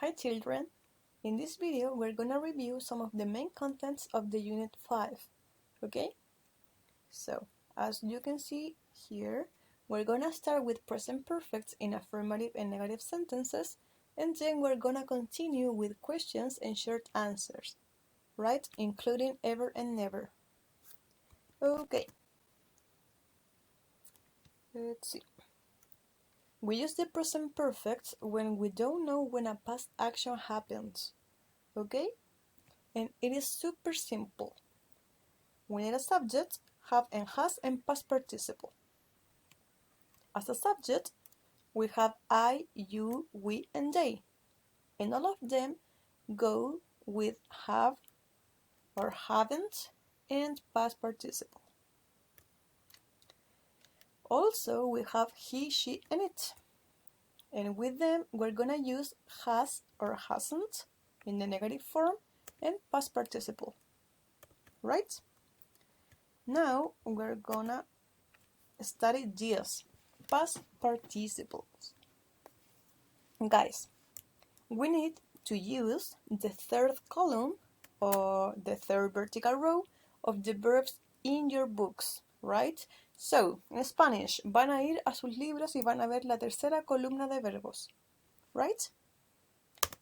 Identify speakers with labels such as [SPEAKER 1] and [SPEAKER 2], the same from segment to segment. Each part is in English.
[SPEAKER 1] Hi children! In this video we're gonna review some of the main contents of the Unit 5, okay? So, as you can see here, we're gonna start with present perfects in affirmative and negative sentences, and then we're gonna continue with questions and short answers, right? Including ever and never. Okay. Let's see. We use the present perfect when we don't know when a past action happens, okay? And it is super simple. We need a subject, have and has, and past participle. As a subject, we have I, you, we, and they, and all of them go with have or haven't and past participle. Also, we have he, she, and it. And with them, we're gonna use has or hasn't in the negative form and past participle, right? Now, we're gonna study this, past participles. Guys, we need to use the third column or the third vertical row of the verbs in your books, right? So, in Spanish, van a ir a sus libros y van a ver la tercera columna de verbos, right?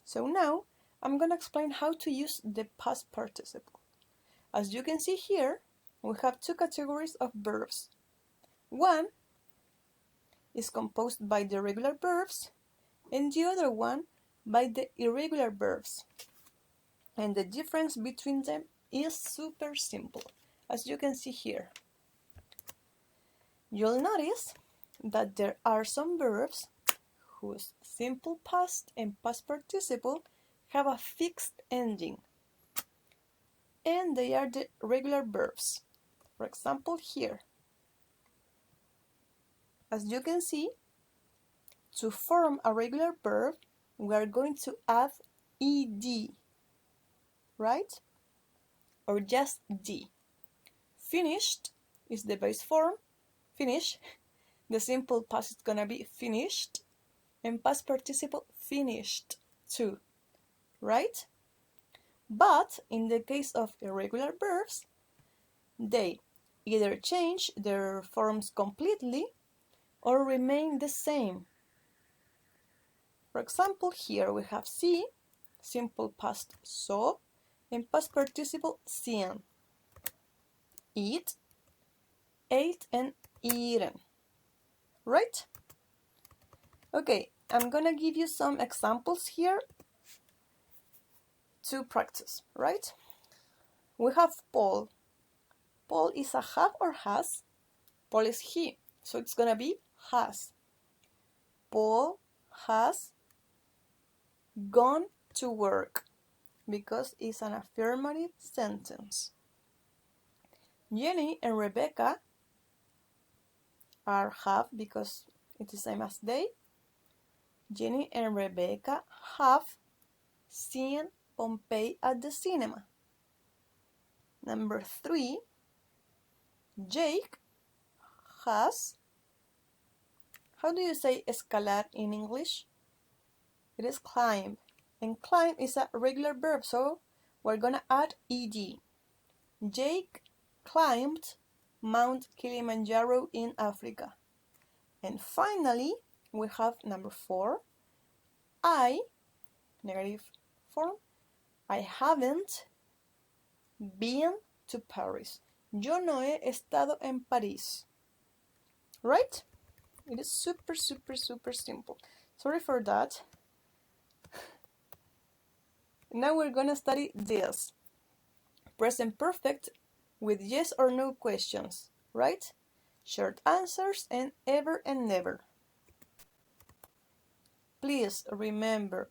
[SPEAKER 1] So now, I'm going to explain how to use the past participle. As you can see here, we have two categories of verbs. One is composed by the regular verbs, and the other one by the irregular verbs. And the difference between them is super simple, as you can see here. You'll notice that there are some verbs whose simple past and past participle have a fixed ending, and they are the regular verbs. For example, here. As you can see, to form a regular verb, we are going to add ed, right? Or just d. Finished is the base form, finish. The simple past is gonna be finished, and past participle finished too, right? But in the case of irregular verbs, they either change their forms completely or remain the same. For example, here we have see, simple past saw, and past participle seen. Eat, ate, and eaten. Right? Okay, I'm gonna give you some examples here to practice, right? We have Paul. Paul is a have or has. Paul is he, so it's gonna be has. Paul has gone to work because it's an affirmative sentence. Jenny and Rebecca are have because it is the same as they. Jenny and Rebecca have seen Pompeii at the cinema. Number 3, Jake has, how do you say escalar in English? It is climb, and climb is a regular verb, so we're gonna add ed. Jake climbed Mount Kilimanjaro in Africa. And finally, we have number 4, I, negative form, I haven't been to Paris. Yo no he estado en París. Right? It is super simple. Sorry for that. Now we're gonna study this. Present perfect with yes or no questions, right? Short answers and ever and never. Please remember,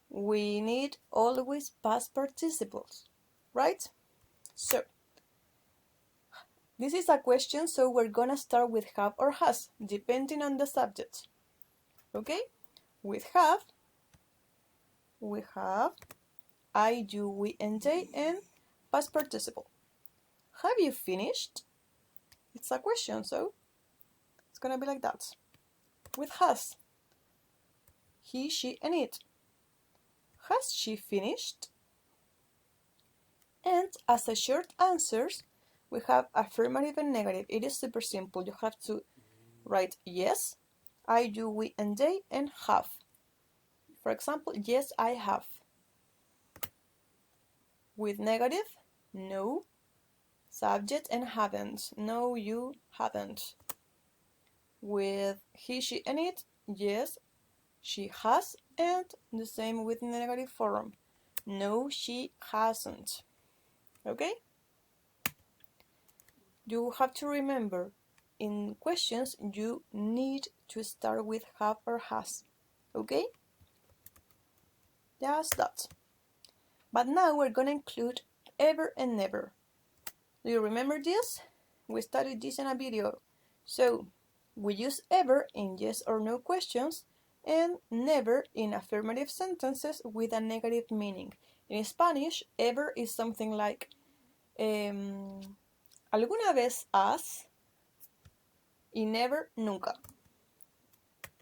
[SPEAKER 1] we need always past participles, right? So, this is a question, so we're gonna start with have or has, depending on the subject. Okay? With have, we have I, you, we, and they, and past participle. Have you finished? It's a question, so it's gonna be like that. With has, he, she, and it. Has she finished? And as a short answers, we have affirmative and negative. It is super simple. You have to write yes, I, you, we, and they, and have. For example, yes, I have. With negative, no. Subject and haven't. No, you haven't. With he, she, and it, yes, she has, and the same with negative form. No, she hasn't. Okay? You have to remember, in questions, you need to start with have or has. Okay? Just that. But now we're going to include ever and never. Do you remember this? We studied this in a video. So, we use ever in yes or no questions and never in affirmative sentences with a negative meaning. In Spanish, ever is something like alguna vez has y never nunca.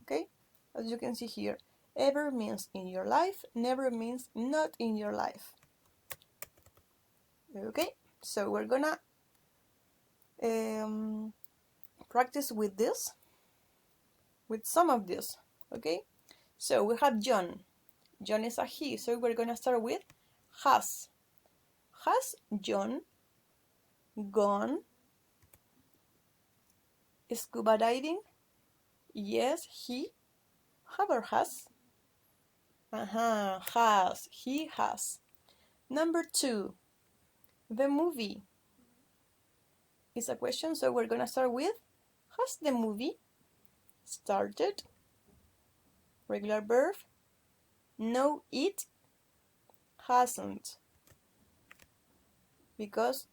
[SPEAKER 1] Okay? As you can see here, ever means in your life, never means not in your life. Okay? So we're gonna practice with this, with some of this. Okay? So we have John. John is a he, so we're gonna start with has. Has John gone scuba diving? Yes, he. Have or has? Has. He has. Number 2. The movie is a question, so we're gonna start with has the movie started? Regular verb. No, it hasn't. Because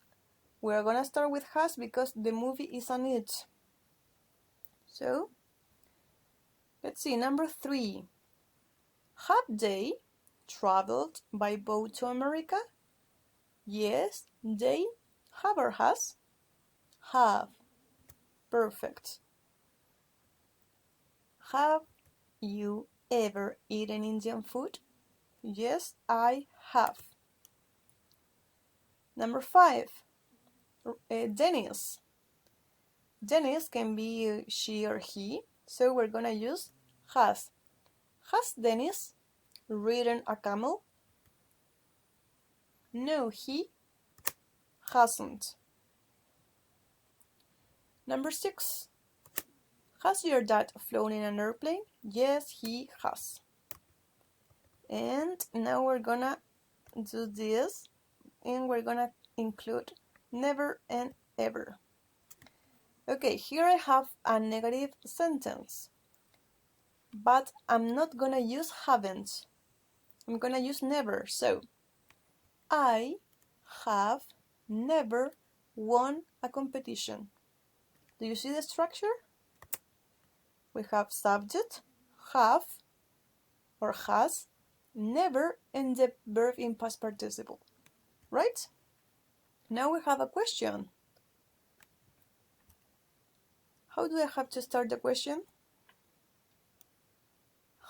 [SPEAKER 1] we're gonna start with has because the movie is an it. So, let's see, number 3. Have they traveled by boat to America? Yes, they. Have or has? Have. Perfect. Have you ever eaten Indian food? Yes, I have. Number 5. Dennis. Dennis can be she or he, so we're gonna use has. Has Dennis ridden a camel? No, he hasn't. Number 6. Has your dad flown in an airplane? Yes, he has. And now we're gonna do this, and we're gonna include never and ever. Okay, here I have a negative sentence, but I'm not gonna use haven't. I'm gonna use never. So, I have never won a competition. Do you see the structure? We have subject, have or has, never, and the verb in past participle. Right? Now we have a question. How do I have to start the question?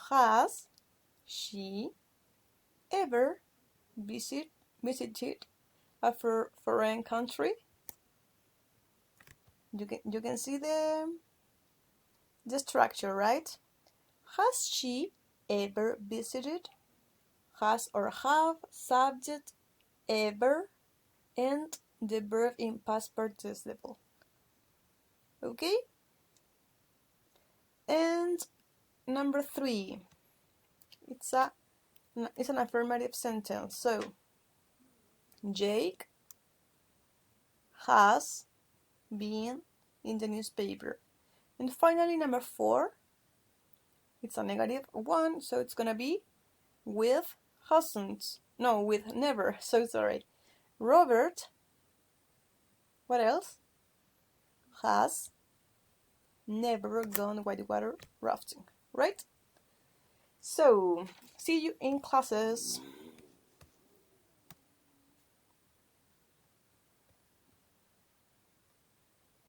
[SPEAKER 1] Has she ever visited a foreign country? You can see the structure, right? Has she ever visited? Has or have, subject, ever, and the verb in past participle. Okay? And number 3. It's an affirmative sentence. So, Jake has been in the newspaper. And finally, number 4, it's a negative one, so it's gonna be with hasn't. No, with never, so sorry. Robert, what else? Has never gone whitewater rafting, right? So, see you in classes.